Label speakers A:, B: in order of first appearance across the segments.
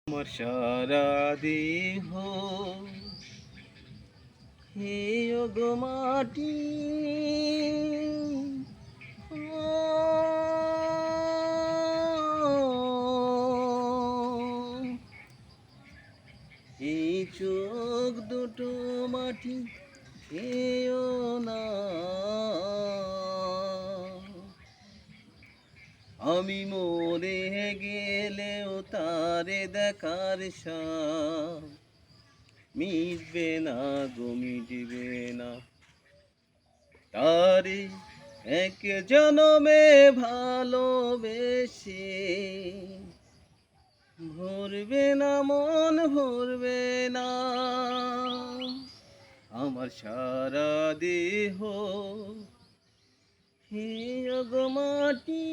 A: আমার সারা দেহ হে গো মাটি, এই চোখ দুটো মাটি খেও না। আমি মরে গেলেও তারে দেখার সাথ মিটবে না গো, মিটবে না। তারে এক জনমে ভালোবেসে ভরবে না মন, ভরবে না। আমার সারা দেহ হে গো মাটি,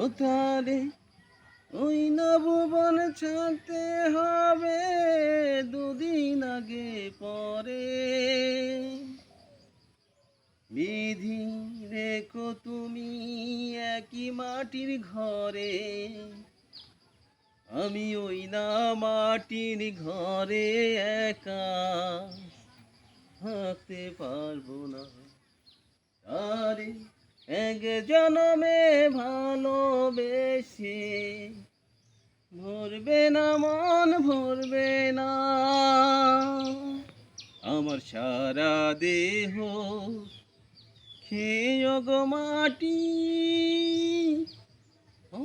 A: ও তারে ওই নববন ছাড়তে হবে দুদিন আগে পরে। বিধি রেখো তুমি একই মাটির ঘরে, আমি ওই না মাটির ঘরে একা থাকতে পারবো না। আরে এক জনমে ভালোবেসে ভরবে না মন, ভরবে না। আমার সারা দেহ খেয়ে গো মাটি, ও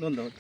A: ধন্যবাদ।